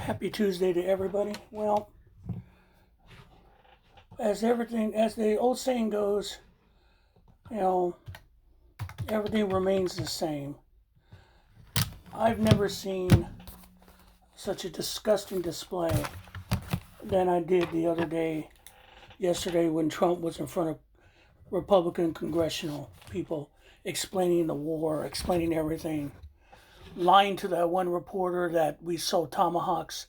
Happy Tuesday to everybody. Well, as the old saying goes, you know, everything remains the same. I've never seen such a disgusting display than I did yesterday, when Trump was in front of Republican congressional people explaining the war, explaining everything, lying to that one reporter that we sold tomahawks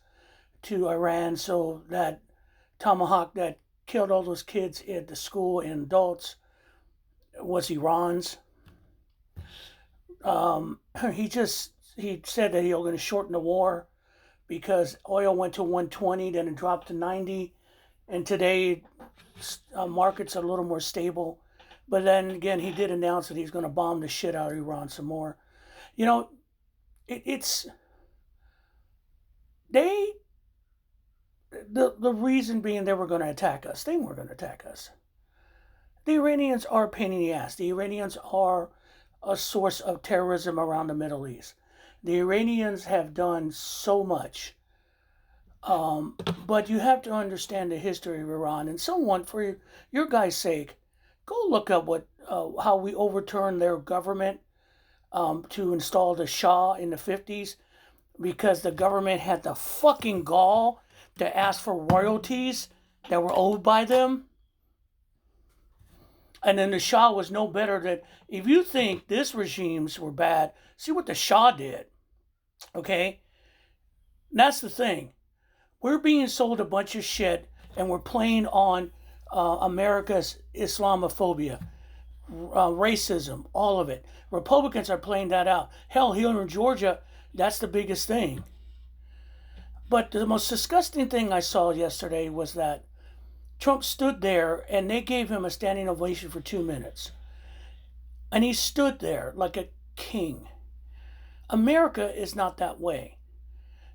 to Iran, so that tomahawk that killed all those kids at the school and adults was Iran's. He said that he was going to shorten the war because oil went to 120, then it dropped to 90, and today markets are a little more stable. But then again, he did announce that he's going to bomb the shit out of Iran some more. You know, it's they. The reason being they were going to attack us. They weren't going to attack us. The Iranians are a pain in the ass. The Iranians are a source of terrorism around the Middle East. The Iranians have done so much. But you have to understand the history of Iran. And someone, for your guys' sake, go look up how we overturned their government to install the Shah in the 50s, because the government had the fucking gall to ask for royalties that were owed by them. And then the Shah was no better than, if you think this regimes were bad, see what the Shah did. Okay? And that's the thing. We're being sold a bunch of shit, and we're playing on America's Islamophobia, racism, all of it. Republicans are playing that out. Hell, here in Georgia, that's the biggest thing. But the most disgusting thing I saw yesterday was that Trump stood there and they gave him a standing ovation for 2 minutes. And he stood there like a king. America is not that way.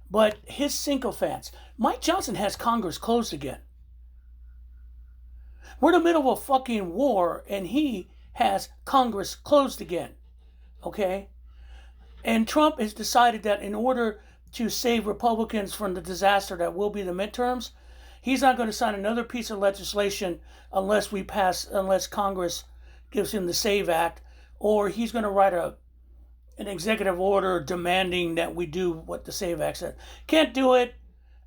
But his sycophants, Mike Johnson has Congress closed again. We're in the middle of a fucking war and he has Congress closed again. Okay? And Trump has decided that in order to save Republicans from the disaster that will be the midterms, he's not going to sign another piece of legislation unless Congress gives him the SAVE Act, or he's going to write an executive order demanding that we do what the SAVE Act said. Can't do it,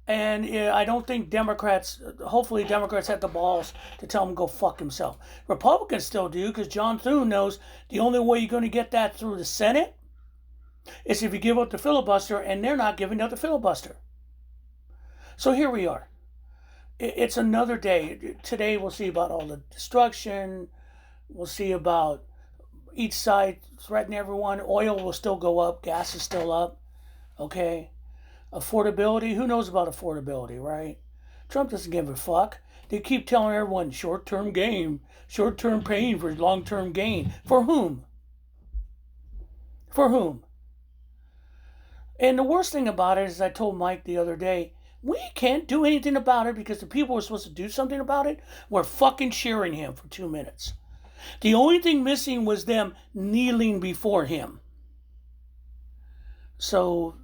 and I don't think hopefully Democrats have the balls to tell him go fuck himself. Republicans still do, because John Thune knows the only way you're going to get that through the Senate is if you give up the filibuster, and they're not giving up the filibuster. So here we are. It's another day. Today we'll see about all the destruction. We'll see about each side threatening everyone. Oil will still go up. Gas is still up. Okay? Affordability. Who knows about affordability, right? Trump doesn't give a fuck. They keep telling everyone short-term gain, short-term pain for long-term gain. For whom? For whom? And the worst thing about it is, I told Mike the other day, we can't do anything about it because the people who are supposed to do something about it were fucking cheering him for 2 minutes. The only thing missing was them kneeling before him. So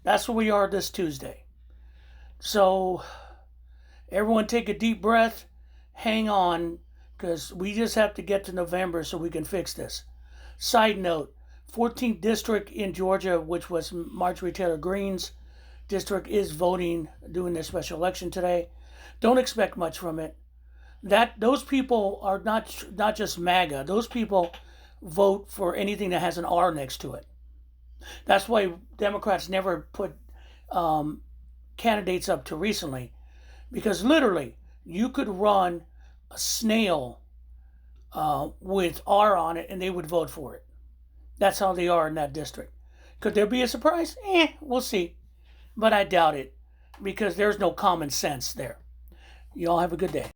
that's where we are this Tuesday. So everyone take a deep breath, hang on, because we just have to get to November so we can fix this. Side note, 14th district in Georgia, which was Marjorie Taylor Greene's district, is doing their special election today. Don't expect much from it. Those people are not just MAGA. Those people vote for anything that has an R next to it. That's why Democrats never put candidates up to recently, because literally you could run a snail with R on it and they would vote for it. That's how they are in that district. Could there be a surprise? We'll see. But I doubt it, because there's no common sense there. You all have a good day.